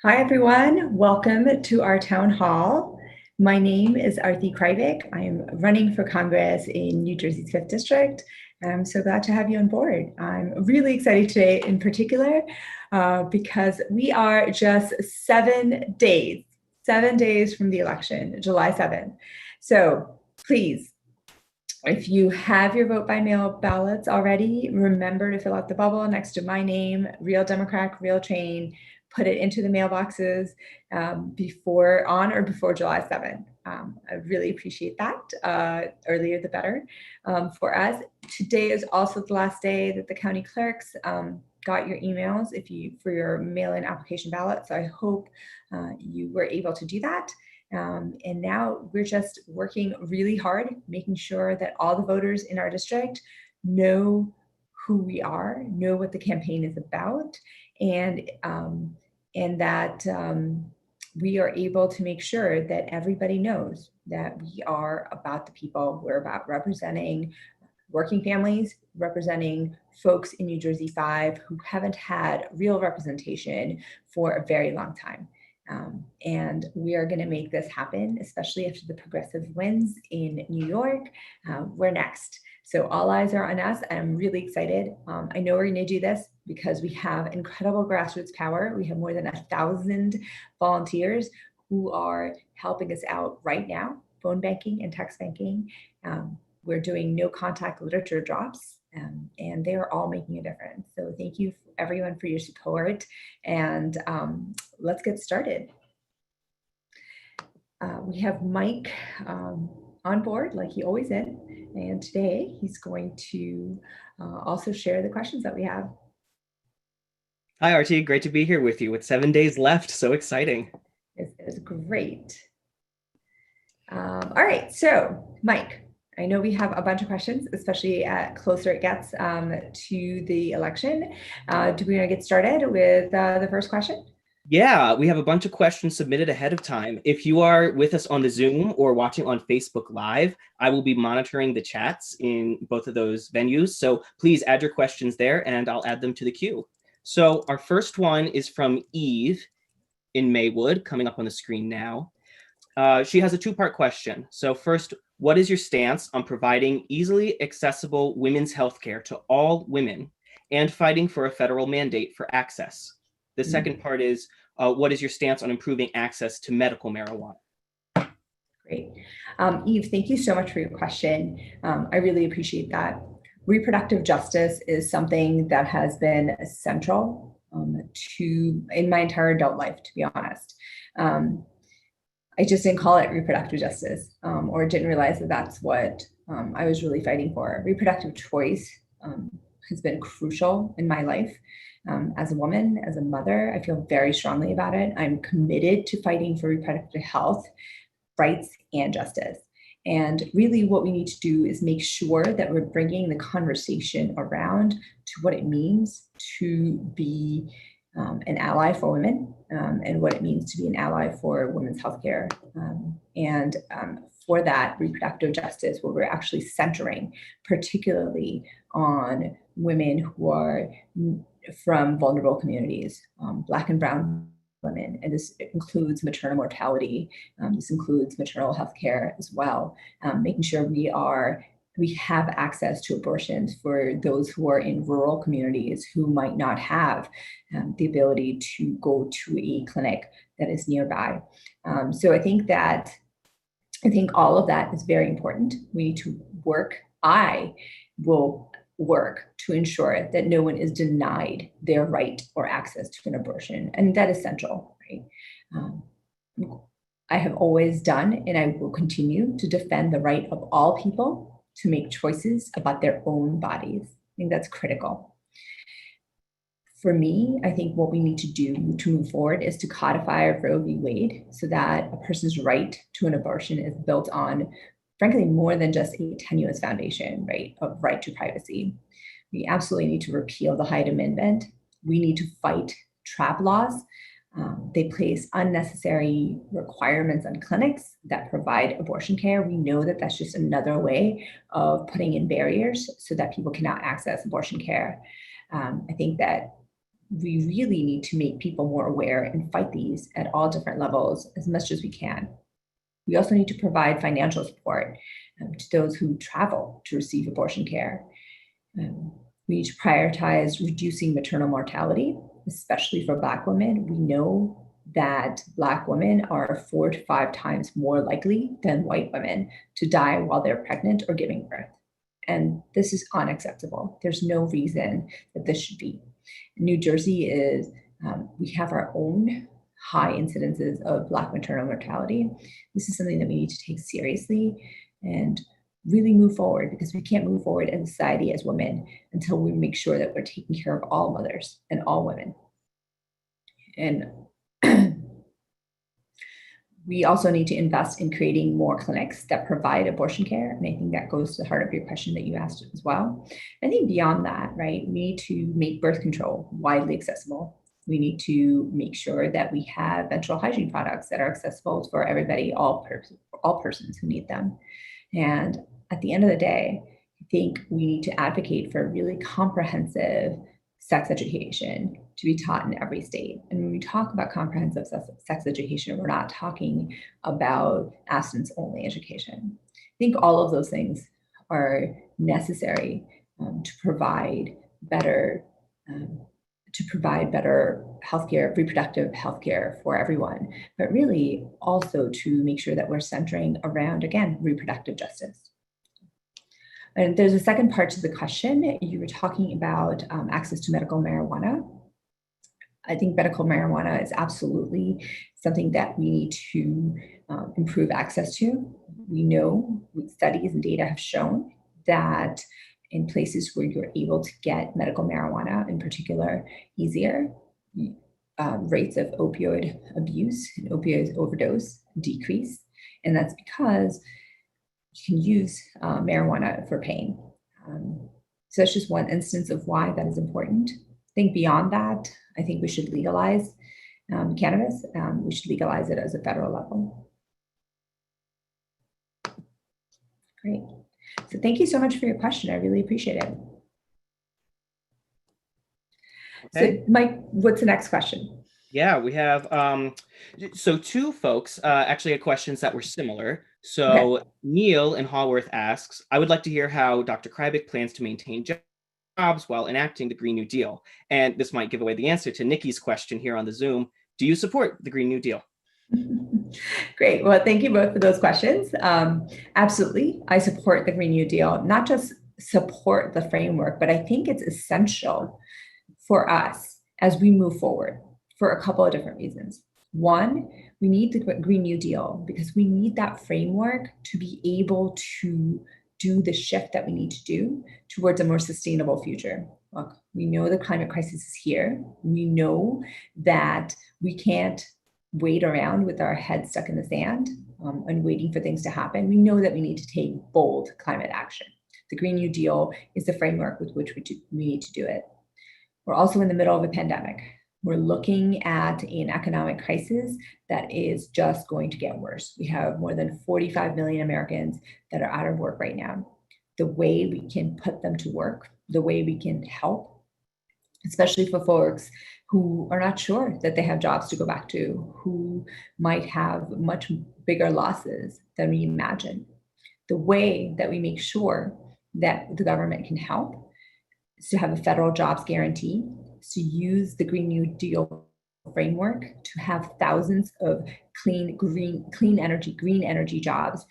Hi, everyone. Welcome to our town hall. My name is R.ARATI KREIBICH. I am running for Congress in New Jersey's 5th District. I'm so glad to have you on board. I'm really excited today in particular because we are just 7 days from the election, July 7th. So please, if you have your vote by mail ballots already, remember to fill out the bubble next to my name, Real Democrat, Real Train. Put it into the mailboxes on or before July 7th. I really appreciate that. Earlier the better for us. Today is also the last day that the county clerks got your emails for your mail-in application ballot. So I hope you were able to do that. And now we're just working really hard, making sure that all the voters in our district know who we are, know what the campaign is about, and that we are able to make sure that everybody knows that we are about the people. We're about representing working families, representing folks in New Jersey 5 who haven't had real representation for a very long time. And we are going to make this happen, especially after the progressive wins in New York. We're next. So all eyes are on us. I'm really excited. I know we're going to do this because we have incredible grassroots power. We have more than 1,000 volunteers who are helping us out right now, phone banking and text banking. We're doing no contact literature drops, and they're all making a difference. So thank you everyone for your support, and let's get started. We have Mike on board like he always is, and today he's going to also share the questions that we have. Hi, Archie. Great to be here with you with 7 days left. So exciting. It's great. All right, so Mike, I know we have a bunch of questions, especially closer it gets to the election. Do we want to get started with the first question? Yeah, we have a bunch of questions submitted ahead of time. If you are with us on the Zoom or watching on Facebook Live, I will be monitoring the chats in both of those venues. So please add your questions there and I'll add them to the queue. So our first one is from Eve in Maywood, coming up on the screen now. She has a two-part question. So first, what is your stance on providing easily accessible women's healthcare to all women and fighting for a federal mandate for access? The second part is, what is your stance on improving access to medical marijuana? Great. Eve, thank you so much for your question. I really appreciate that. Reproductive justice is something that has been central in my entire adult life, to be honest. I just didn't call it reproductive justice or didn't realize that that's what I was really fighting for. Reproductive choice has been crucial in my life. As a woman, as a mother, I feel very strongly about it. I'm committed to fighting for reproductive health, rights, and justice. And really what we need to do is make sure that we're bringing the conversation around to what it means to be an ally for women and what it means to be an ally for women's healthcare. For that reproductive justice, what we're actually centering, particularly on women who are from vulnerable communities, Black and brown women, and this includes maternal mortality. This includes maternal health care as well, making sure we have access to abortions for those who are in rural communities who might not have the ability to go to a clinic that is nearby. So I think all of that is very important. We need to work. I will work to ensure that no one is denied their right or access to an abortion. And that is central, right? I have always done, and I will continue to defend the right of all people to make choices about their own bodies. I think that's critical. For me, I think what we need to do to move forward is to codify Roe v. Wade so that a person's right to an abortion is built on, frankly, more than just a tenuous foundation, right, of right to privacy. We absolutely need to repeal the Hyde Amendment. We need to fight trap laws. They place unnecessary requirements on clinics that provide abortion care. We know that that's just another way of putting in barriers so that people cannot access abortion care. I think that we really need to make people more aware and fight these at all different levels as much as we can. We also need to provide financial support to those who travel to receive abortion care. We need to prioritize reducing maternal mortality, especially for Black women. We know that Black women are 4 to 5 times more likely than white women to die while they're pregnant or giving birth. And this is unacceptable. There's no reason that this should be. New Jersey is, we have our own high incidences of Black maternal mortality. This is something that we need to take seriously and really move forward, because we can't move forward in society as women until we make sure that we're taking care of all mothers and all women. And we also need to invest in creating more clinics that provide abortion care. And I think that goes to the heart of your question that you asked as well. I think beyond that, right, we need to make birth control widely accessible. We need to make sure that we have menstrual hygiene products that are accessible for everybody, all persons who need them. And at the end of the day, I think we need to advocate for really comprehensive sex education to be taught in every state. And when we talk about comprehensive sex education, we're not talking about abstinence-only education. I think all of those things are necessary to provide better healthcare, reproductive healthcare for everyone, but really also to make sure that we're centering around, again, reproductive justice. And there's a second part to the question. You were talking about access to medical marijuana. I think medical marijuana is absolutely something that we need to improve access to. We know studies and data have shown that in places where you're able to get medical marijuana in particular easier, rates of opioid abuse and opioid overdose decrease. And that's because you can use marijuana for pain. So that's just one instance of why that is important. I think beyond that, I think we should legalize cannabis. We should legalize it as a federal level. Great. So thank you so much for your question. I really appreciate it. Okay. So Mike, what's the next question? Yeah, we have, so two folks actually had questions that were similar. So okay. Neil in Haworth asks, I would like to hear how Dr. Kreibich plans to maintain jobs while enacting the Green New Deal. And this might give away the answer to Nikki's question here on the Zoom. Do you support the Green New Deal? Great. Well, thank you both for those questions. Absolutely. I support the Green New Deal, not just support the framework, but I think it's essential for us as we move forward for a couple of different reasons. One, we need the Green New Deal because we need that framework to be able to do the shift that we need to do towards a more sustainable future. Look, we know the climate crisis is here. We know that we can't wait around with our heads stuck in the sand and waiting for things to happen. We know that we need to take bold climate action. The Green New Deal is the framework with which we need to do it. We're also in the middle of a pandemic. We're looking at an economic crisis that is just going to get worse. We have more than 45 million Americans that are out of work right now. The way we can put them to work, the way we can help, especially for folks who are not sure that they have jobs to go back to, who might have much bigger losses than we imagine. The way that we make sure that the government can help is to have a federal jobs guarantee, to use the Green New Deal framework to have thousands of green energy jobs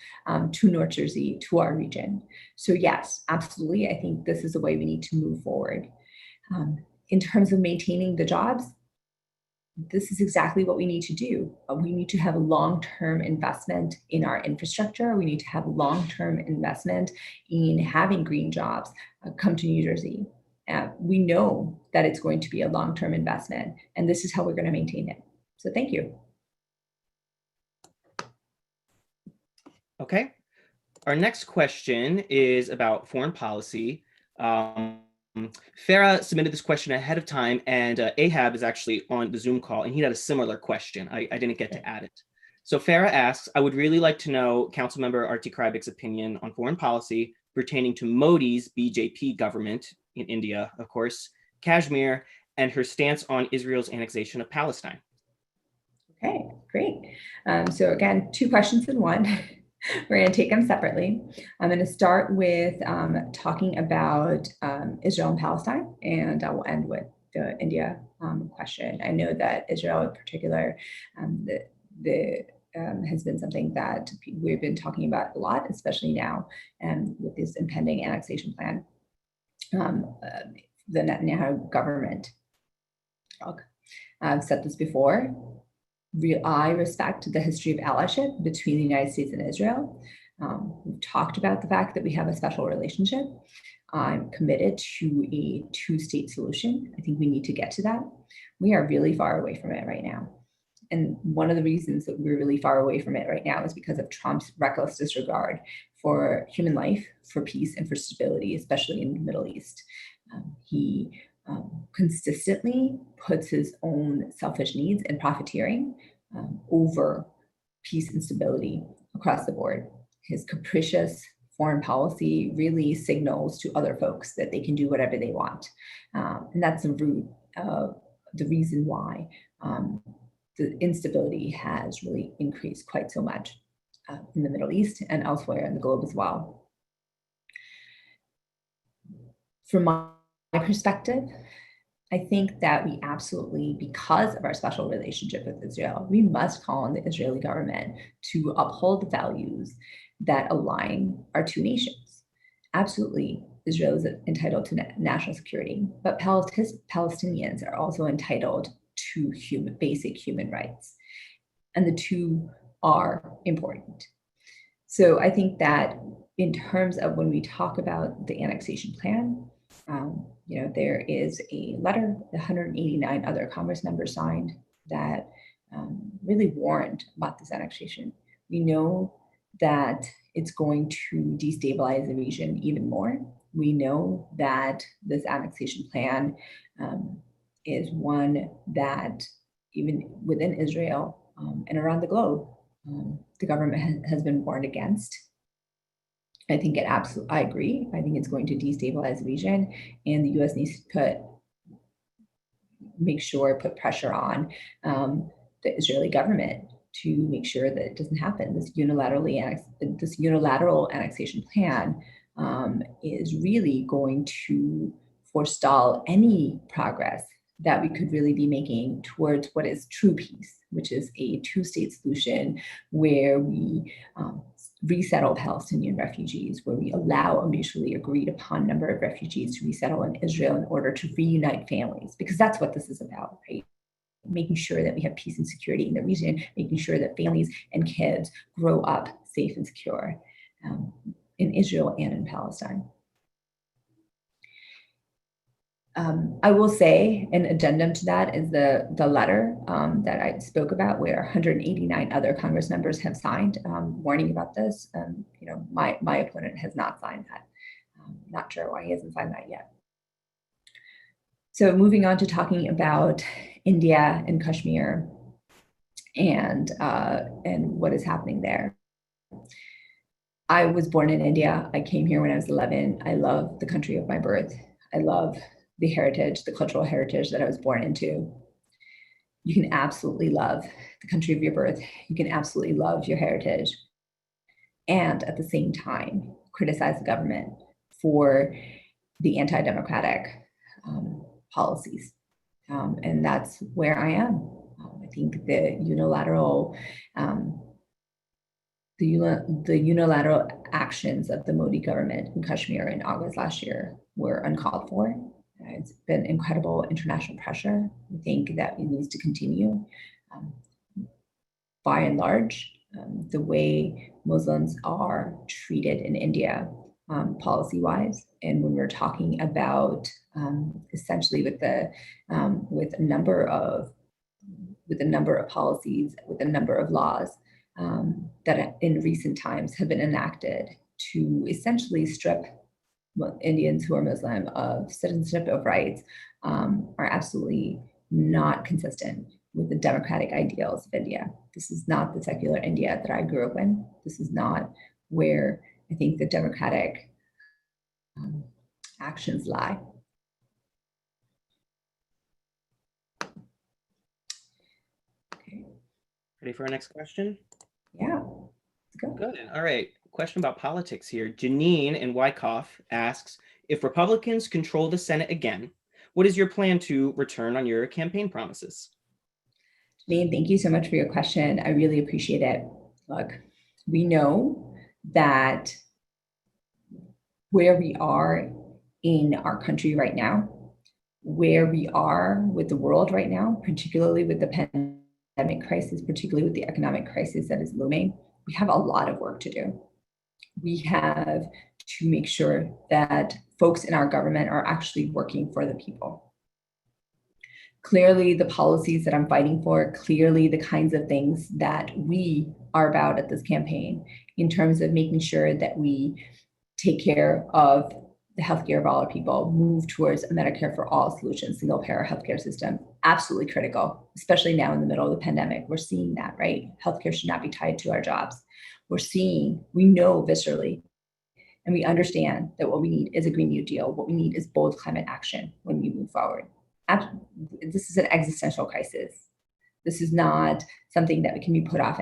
to North Jersey, to our region. So yes, absolutely. I think this is the way we need to move forward. In terms of maintaining the jobs, this is exactly what we need to do. We need to have a long-term investment in our infrastructure. We need to have long-term investment in having green jobs come to New Jersey. We know that it's going to be a long-term investment, and this is how we're going to maintain it. So thank you. Okay. Our next question is about foreign policy. Farah submitted this question ahead of time, and Ahab is actually on the Zoom call, and he had a similar question. I didn't get to add it. So Farah asks, I would really like to know Councilmember R.T. Kreibich's opinion on foreign policy pertaining to Modi's BJP government in India, of course, Kashmir, and her stance on Israel's annexation of Palestine. Okay, great. So again, 2 questions in one. We're going to take them separately. I'm going to start with talking about Israel and Palestine, and I will end with the India question. I know that Israel in particular has been something that we've been talking about a lot, especially now with this impending annexation plan, the Netanyahu government. I've said this before. I respect the history of allyship between the United States and Israel. We've talked about the fact that we have a special relationship. I'm committed to a 2-state solution. I think we need to get to that. We are really far away from it right now. And one of the reasons that we're really far away from it right now is because of Trump's reckless disregard for human life, for peace, and for stability, especially in the Middle East. He consistently puts his own selfish needs and profiteering over peace and stability across the board. His capricious foreign policy really signals to other folks that they can do whatever they want. And that's the root of the reason why the instability has really increased quite so much in the Middle East and elsewhere in the globe as well. From my perspective, I think that we absolutely, because of our special relationship with Israel, we must call on the Israeli government to uphold the values that align our 2 nations. Absolutely, Israel is entitled to national security, but Palestinians are also entitled to basic human rights. And the 2 are important. So I think that in terms of when we talk about the annexation plan, there is a letter that 189 other Congress members signed that really warned about this annexation. We know that it's going to destabilize the region even more. We know that this annexation plan is one that even within Israel and around the globe, the government has been warned against. I think I agree. I think it's going to destabilize the region, and the U.S. needs to put pressure on the Israeli government to make sure that it doesn't happen. This unilateral annexation plan is really going to forestall any progress that we could really be making towards what is true peace, which is a 2-state solution where we resettle Palestinian refugees, where we allow a mutually agreed upon number of refugees to resettle in Israel in order to reunite families, because that's what this is about, right? Making sure that we have peace and security in the region, making sure that families and kids grow up safe and secure in Israel and in Palestine. I will say an addendum to that is the letter that I spoke about, where 189 other Congress members have signed warning about this. My opponent has not signed that. Not sure why he hasn't signed that yet. So moving on to talking about India and Kashmir and what is happening there. I was born in India. I came here when I was 11. I love the country of my birth. I love the heritage, the cultural heritage that I was born into. You can absolutely love the country of your birth. You can absolutely love your heritage. And at the same time, criticize the government for the anti-democratic policies. And that's where I am. I think the unilateral actions of the Modi government in Kashmir in August last year were uncalled for. It's been incredible international pressure. I think that it needs to continue. By and large, the way Muslims are treated in India, policy-wise, and when we're talking about essentially with a number of policies, with a number of laws that in recent times have been enacted to essentially strip Indians who are Muslim of citizenship, of rights, are absolutely not consistent with the democratic ideals of India. This is not the secular India that I grew up in. This is not where I think the democratic actions lie. Ready for our next question? Yeah, let's go. Good. All right. Question about politics here. Janine in Wyckoff asks, if Republicans control the Senate again, what is your plan to return on your campaign promises? Janine, thank you so much for your question. I really appreciate it. Look, we know that where we are in our country right now, where we are with the world right now, particularly with the pandemic crisis, particularly with the economic crisis that is looming, we have a lot of work to do. We have to make sure that folks in our government are actually working for the people. Clearly, the policies that I'm fighting for, clearly the kinds of things that we are about at this campaign in terms of making sure that we take care of the healthcare of all our people, move towards a Medicare for all solution, single payer healthcare system, absolutely critical, especially now in the middle of the pandemic. We're seeing that, right? Healthcare should not be tied to our jobs. We know viscerally, and we understand that what we need is a Green New Deal. What we need is bold climate action when we move forward. This is an existential crisis. This is not something that can be put off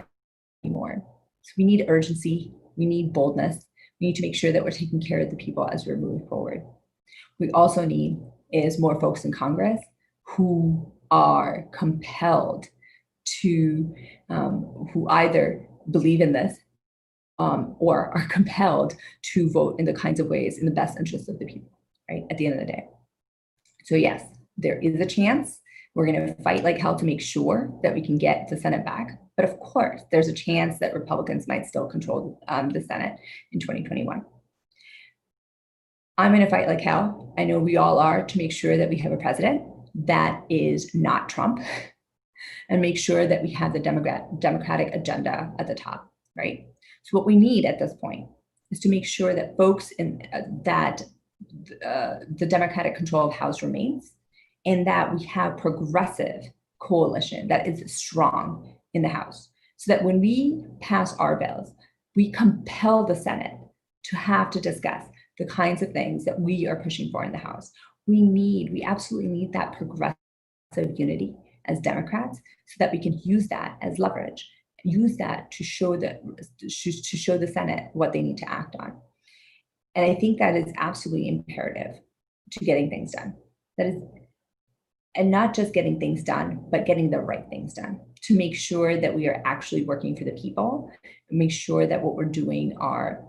anymore. So we need urgency. We need boldness. We need to make sure that we're taking care of the people as we're moving forward. We also need is more folks in Congress who are compelled to, who either believe in this or are compelled to vote in the kinds of ways in the best interest of the people, right? At the end of the day. So yes, there is a chance. We're going to fight like hell to make sure that we can get the Senate back. But of course, there's a chance that Republicans might still control the Senate in 2021. I'm going to fight like hell. I know we all are, to make sure that we have a president that is not Trump and make sure that we have the democratic agenda at the top, right? So what we need at this point is to make sure that folks in that the Democratic control of House remains, and that we have progressive coalition that is strong in the House, so that when we pass our bills, we compel the Senate to have to discuss the kinds of things that we are pushing for in the House. We absolutely need that progressive unity as Democrats, so that we can use that as leverage, use that to show the Senate what they need to act on. And I think that is absolutely imperative to getting things done. That is, and not just getting things done, but getting the right things done, to make sure that we are actually working for the people, and make sure that what we're doing are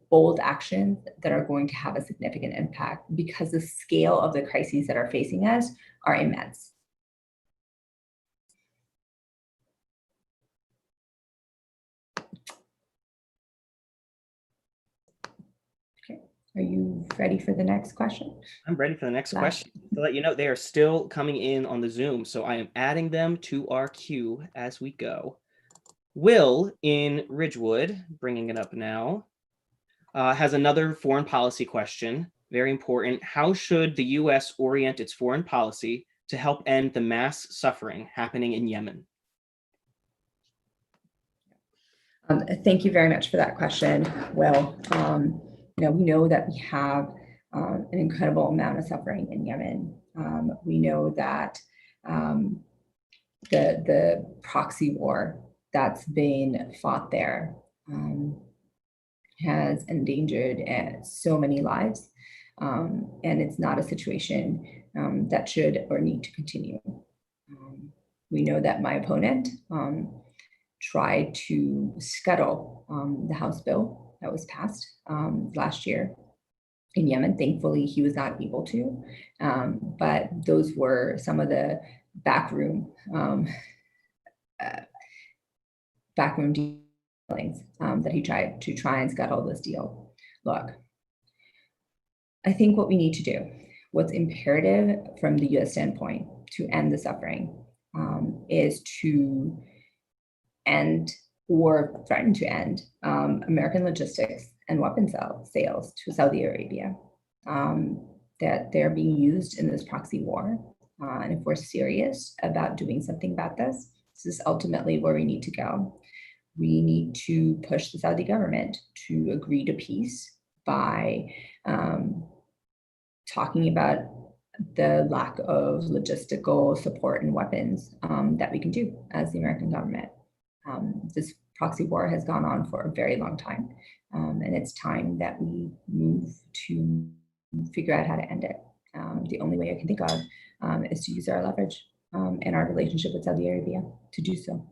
bold actions that are going to have a significant impact, because the scale of the crises that are facing us are immense. Are you ready for the next question? I'm ready for the next question. To let you know, they are still coming in on the Zoom, so I am adding them to our queue as we go. Will in Ridgewood, bringing it up now, has another foreign policy question, very important. How should the U.S. orient its foreign policy to help end the mass suffering happening in Yemen? Thank you very much for that question, Will. We know that we have an incredible amount of suffering in Yemen. We know that the proxy war that's been fought there has endangered so many lives, and it's not a situation that should or need to continue. We know that my opponent tried to scuttle the House bill that was passed last year in Yemen. Thankfully, he was not able to, but those were some of the backroom dealings that he tried to try and scuttle this deal. Look, I think what we need to do, what's imperative from the U.S. standpoint to end the suffering, is to end or threaten to end American logistics and weapons sales to Saudi Arabia, that they're being used in this proxy war. And if we're serious about doing something about this, this is ultimately where we need to go. We need to push the Saudi government to agree to peace by talking about the lack of logistical support and weapons that we can do as the American government. This proxy war has gone on for a very long time, and it's time that we move to figure out how to end it. The only way I can think of is to use our leverage and our relationship with Saudi Arabia to do so.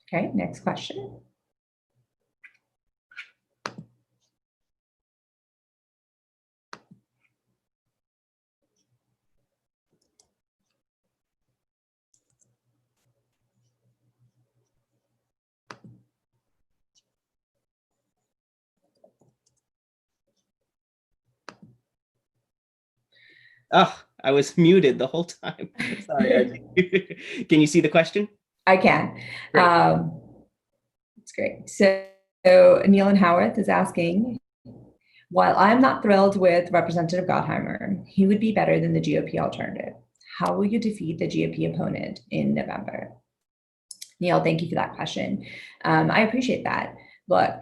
Okay, next question. Oh, I was muted the whole time. Sorry, Artie. Can you see the question? I can. Great. It's great. So Neil and Howarth is asking, while I'm not thrilled with Representative Gottheimer, he would be better than the GOP alternative. How will you defeat the GOP opponent in November? Neil, thank you for that question. I appreciate that. Look,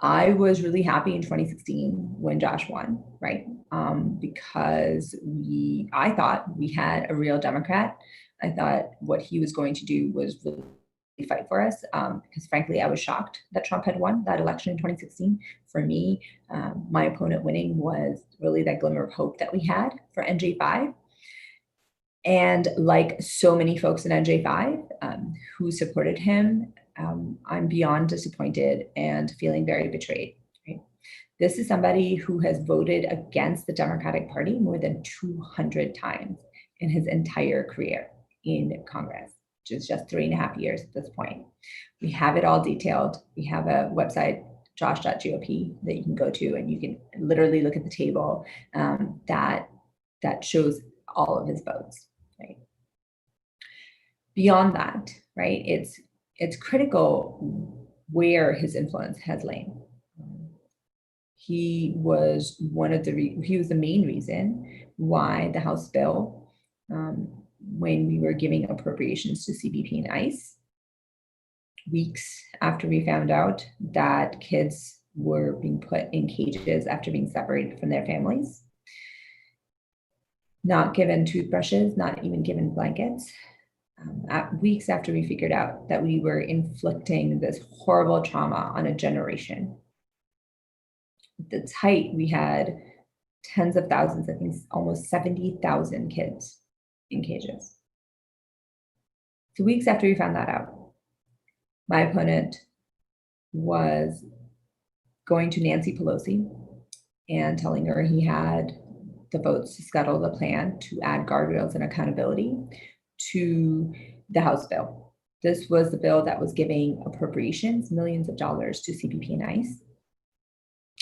I was really happy in 2016 when Josh won, right? Because I thought we had a real Democrat. I thought what he was going to do was really fight for us, because frankly, I was shocked that Trump had won that election in 2016. For me, my opponent winning was really that glimmer of hope that we had for NJ5. And like so many folks in NJ5 who supported him, I'm beyond disappointed and feeling very betrayed. Right? This is somebody who has voted against the Democratic Party more than 200 times in his entire career in Congress, which is just 3.5 years at this point. We have it all detailed. We have a website, josh.gop, that you can go to, and you can literally look at the table that shows all of his votes. Right. Beyond that, right, it's critical where his influence has lain. He was the main reason why the House bill, when we were giving appropriations to CBP and ICE, weeks after we found out that kids were being put in cages after being separated from their families, not given toothbrushes, not even given blankets. Weeks after we figured out that we were inflicting this horrible trauma on a generation. At its height, we had tens of thousands, I think almost 70,000 kids in cages. So weeks after we found that out, my opponent was going to Nancy Pelosi and telling her he had the votes to scuttle the plan to add guardrails and accountability to the House bill. This was the bill that was giving appropriations, millions of dollars to CBP and ICE.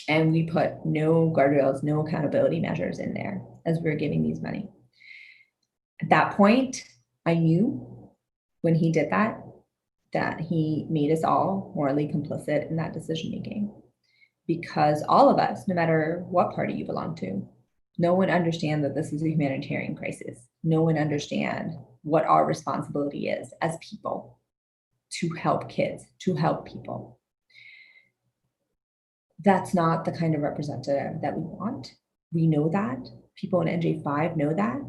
And we put no guardrails, no accountability measures in there as we were giving these money. At that point, I knew when he did that he made us all morally complicit in that decision making. Because all of us, no matter what party you belong to, no one understands that this is a humanitarian crisis. No one understands what our responsibility is as people to help kids, to help people. That's not the kind of representative that we want. We know that. People in NJ5 know that.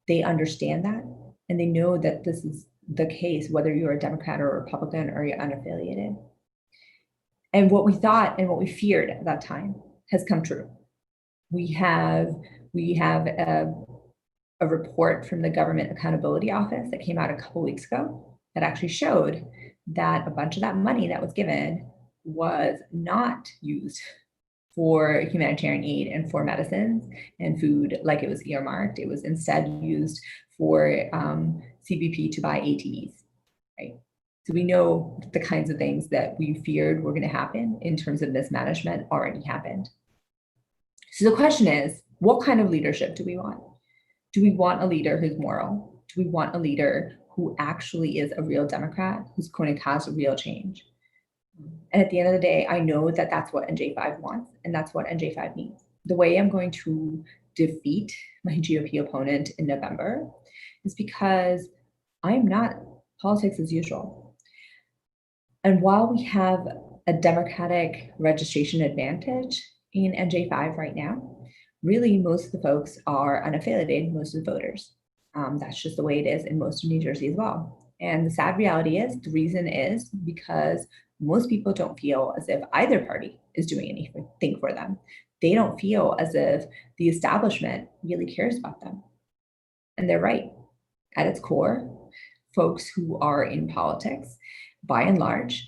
They understand that. And they know that this is the case, whether you're a Democrat or a Republican or you're unaffiliated. And what we thought and what we feared at that time has come true. We have a report from the Government Accountability Office that came out a couple weeks ago that actually showed that a bunch of that money that was given was not used for humanitarian aid and for medicines and food like it was earmarked. It was instead used for CBP to buy ATVs, right? So we know the kinds of things that we feared were going to happen in terms of mismanagement already happened. So the question is, what kind of leadership do we want? Do we want a leader who's moral? Do we want a leader who actually is a real Democrat, who's going to cause real change? And at the end of the day, I know that that's what NJ5 wants, and that's what NJ5 needs. The way I'm going to defeat my GOP opponent in November is because I'm not politics as usual. And while we have a Democratic registration advantage in NJ5 right now, really most of the folks are unaffiliated, most of the voters. That's just the way it is in most of New Jersey as well. And the sad reality is, the reason is because most people don't feel as if either party is doing anything for them. They don't feel as if the establishment really cares about them. And they're right. At its core, folks who are in politics, by and large,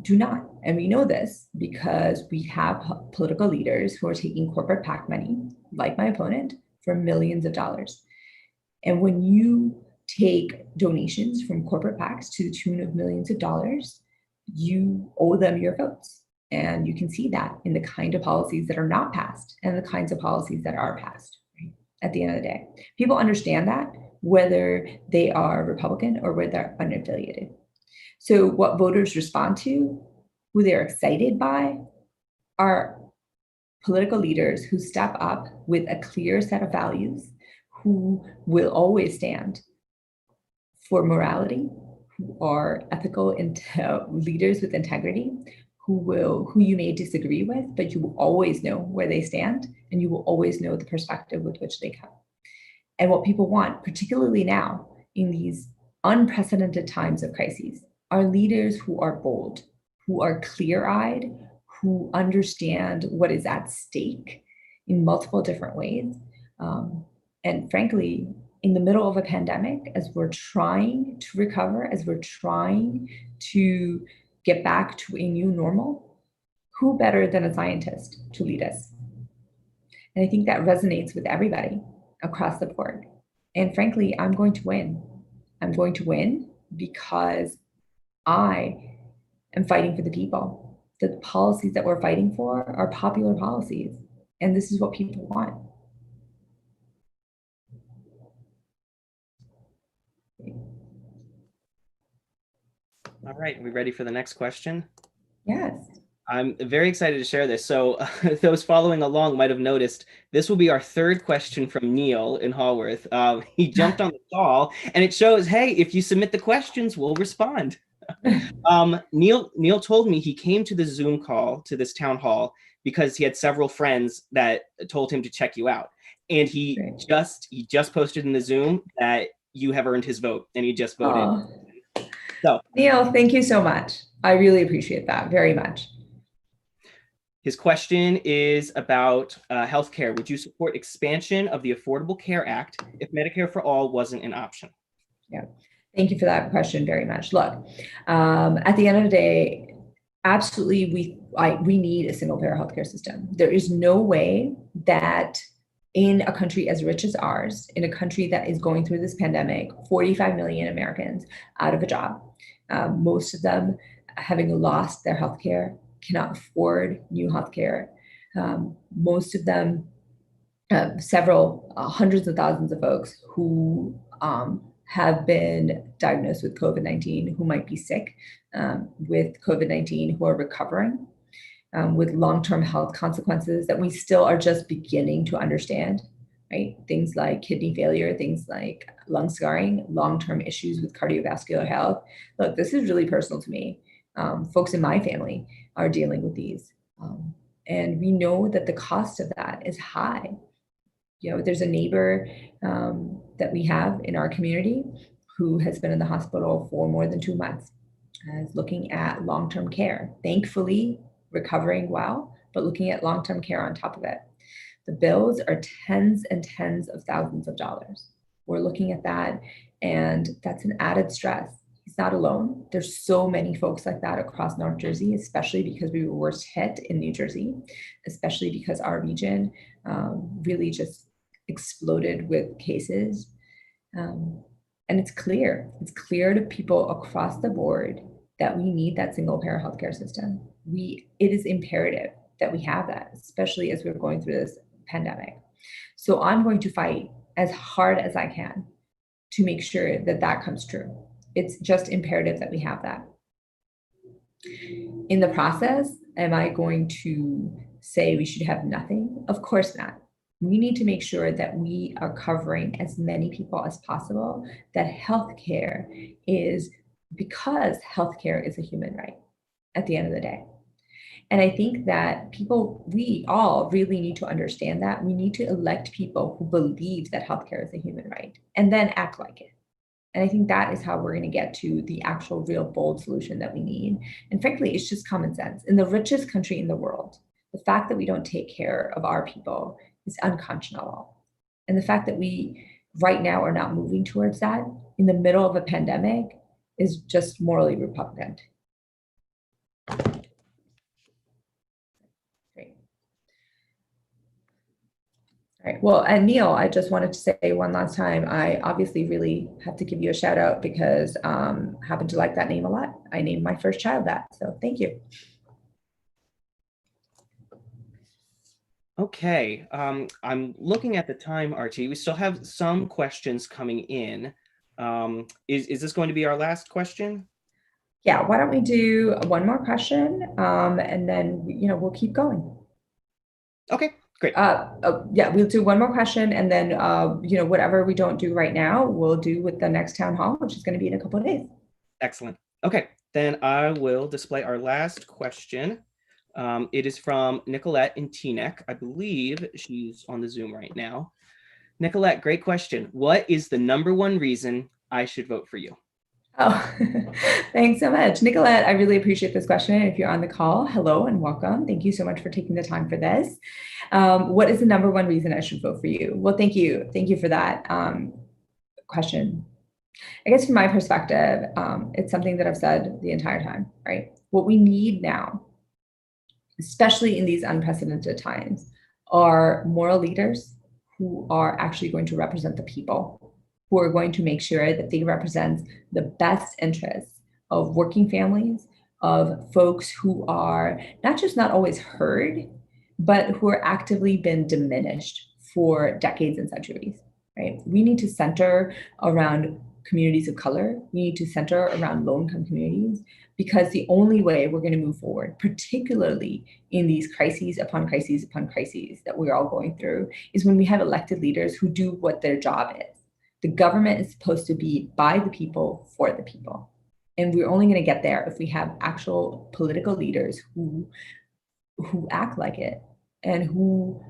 do not. And we know this because we have political leaders who are taking corporate PAC money, like my opponent, for millions of dollars. And when you take donations from corporate PACs to the tune of millions of dollars, you owe them your votes. And you can see that in the kind of policies that are not passed and the kinds of policies that are passed. Right? At the end of the day, people understand that whether they are Republican or whether they're unaffiliated. So what voters respond to, who they're excited by, are political leaders who step up with a clear set of values, who will always stand for morality, who are ethical leaders with integrity, who you may disagree with, but you will always know where they stand, and you will always know the perspective with which they come. And what people want, particularly now in these unprecedented times of crises, are leaders who are bold, who are clear-eyed, who understand what is at stake in multiple different ways. And frankly, in the middle of a pandemic, as we're trying to recover, as we're trying to get back to a new normal, who better than a scientist to lead us? And I think that resonates with everybody across the board. And frankly, I'm going to win. I'm going to win because I am fighting for the people. The policies that we're fighting for are popular policies, and this is what people want. All right, are we ready for the next question? Yes. I'm very excited to share this. So those following along might have noticed this will be our third question from Neil in Haworth. He jumped on the call, and it shows, hey, if you submit the questions, we'll respond. Neil told me he came to the Zoom call, to this town hall, because he had several friends that told him to check you out. And he just posted in the Zoom that you have earned his vote, and he just voted. So Neil, thank you so much. I really appreciate that very much. His question is about healthcare. Would you support expansion of the Affordable Care Act if Medicare for all wasn't an option? Yeah, thank you for that question very much. Look, at the end of the day, absolutely, we need a single payer healthcare system. There is no way that in a country as rich as ours, in a country that is going through this pandemic, 45 million Americans out of a job, most of them having lost their healthcare, cannot afford new healthcare. Most of them, several hundreds of thousands of folks who have been diagnosed with COVID-19, who might be sick with COVID-19, who are recovering with long-term health consequences that we still are just beginning to understand, right? Things like kidney failure, things like lung scarring, long-term issues with cardiovascular health. Look, this is really personal to me. Folks in my family are dealing with these. And we know that the cost of that is high. You know, there's a neighbor that we have in our community who has been in the hospital for more than 2 months, is looking at long-term care. Thankfully, recovering well, but looking at long-term care on top of it. The bills are tens and tens of thousands of dollars. We're looking at that, and that's an added stress. He's not alone. There's so many folks like that across North Jersey, especially because we were worst hit in New Jersey, especially because our region really just exploded with cases. And it's clear to people across the board that we need that single payer healthcare system. It is imperative that we have that, especially as we're going through this pandemic. So I'm going to fight as hard as I can to make sure that that comes true. It's just imperative that we have that. In the process, am I going to say we should have nothing? Of course not. We need to make sure that we are covering as many people as possible, that healthcare is because healthcare is a human right at the end of the day. And I think that we all really need to understand that. We need to elect people who believe that healthcare is a human right and then act like it. And I think that is how we're going to get to the actual real bold solution that we need. And frankly, it's just common sense. In the richest country in the world, the fact that we don't take care of our people is unconscionable. And the fact that we right now are not moving towards that in the middle of a pandemic is just morally repugnant. Great. All right. Well, and Neil, I just wanted to say one last time, I obviously really have to give you a shout out because happen to like that name a lot. I named my first child that, so thank you. Okay, I'm looking at the time, Archie. We still have some questions coming in. Is this going to be our last question? Yeah, why don't we do one more question and then we'll keep going. Okay, great. Yeah, we'll do one more question and then whatever we don't do right now, we'll do with the next town hall, which is going to be in a couple of days. Excellent. Okay, then I will display our last question. It is from Nicolette in Teaneck. I believe she's on the Zoom right now. Nicolette, great question. What is the #1 reason I should vote for you? Oh, thanks so much. Nicolette, I really appreciate this question. If you're on the call, hello and welcome. Thank you so much for taking the time for this. What is the #1 reason I should vote for you? Well, thank you. Thank you for that question. I guess from my perspective, it's something that I've said the entire time, right? What we need now, especially in these unprecedented times, are moral leaders who are actually going to represent the people, who are going to make sure that they represent the best interests of working families, of folks who are not just not always heard, but who are actively been diminished for decades and centuries, right? We need to center around communities of color. We need to center around low-income communities, because the only way we're going to move forward, particularly in these crises upon crises upon crises that we're all going through, is when we have elected leaders who do what their job is. The government is supposed to be by the people, for the people. And we're only going to get there if we have actual political leaders who act like it and who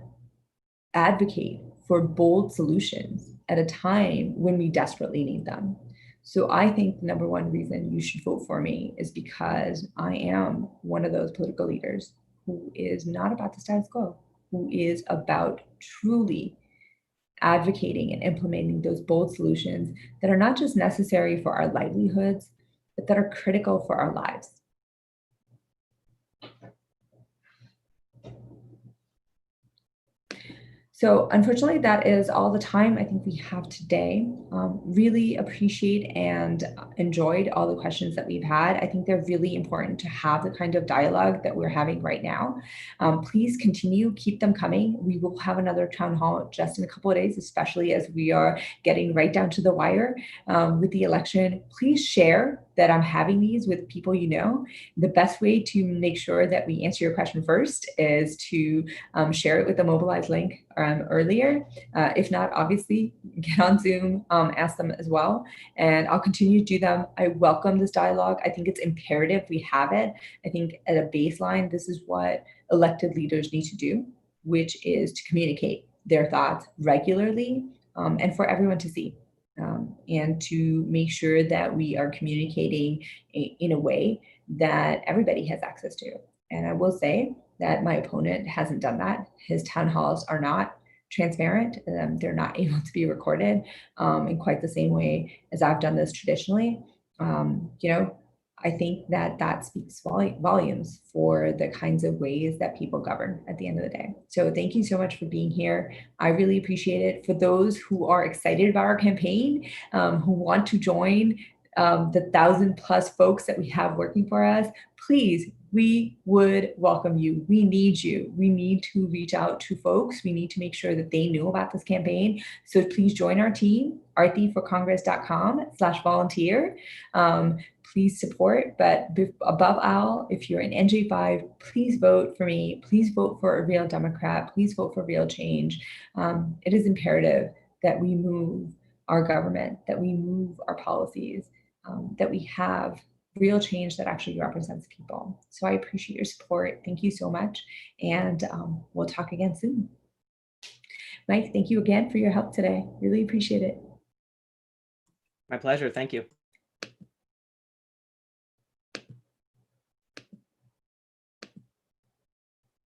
advocate for bold solutions at a time when we desperately need them. So I think the #1 reason you should vote for me is because I am one of those political leaders who is not about the status quo, who is about truly advocating and implementing those bold solutions that are not just necessary for our livelihoods, but that are critical for our lives. So unfortunately, that is all the time I think we have today. Really appreciate and enjoyed all the questions that we've had. I think they're really important to have the kind of dialogue that we're having right now. Please continue, keep them coming. We will have another town hall just in a couple of days, especially as we are getting right down to the wire with the election. Please share that I'm having these with people you know. The best way to make sure that we answer your question first is to share it with the Mobilize link earlier. If not, obviously, get on Zoom, ask them as well, and I'll continue to do them. I welcome this dialogue. I think it's imperative we have it. I think at a baseline, this is what elected leaders need to do, which is to communicate their thoughts regularly and for everyone to see. And to make sure that we are communicating in a way that everybody has access to. And I will say that my opponent hasn't done that. His town halls are not transparent. They're not able to be recorded in quite the same way as I've done this traditionally. I think that speaks volumes for the kinds of ways that people govern at the end of the day. So thank you so much for being here. I really appreciate it. For those who are excited about our campaign, who want to join the 1,000+ folks that we have working for us, please, we would welcome you. We need you. We need to reach out to folks. We need to make sure that they know about this campaign. So please join our team, arthiforcongress.com/volunteer. Please support, but above all, if you're an NJ5, please vote for me. Please vote for a real Democrat. Please vote for real change. It is imperative that we move our government, that we move our policies, that we have real change that actually represents people. So I appreciate your support. Thank you so much. And we'll talk again soon. Mike, thank you again for your help today. Really appreciate it. My pleasure. Thank you.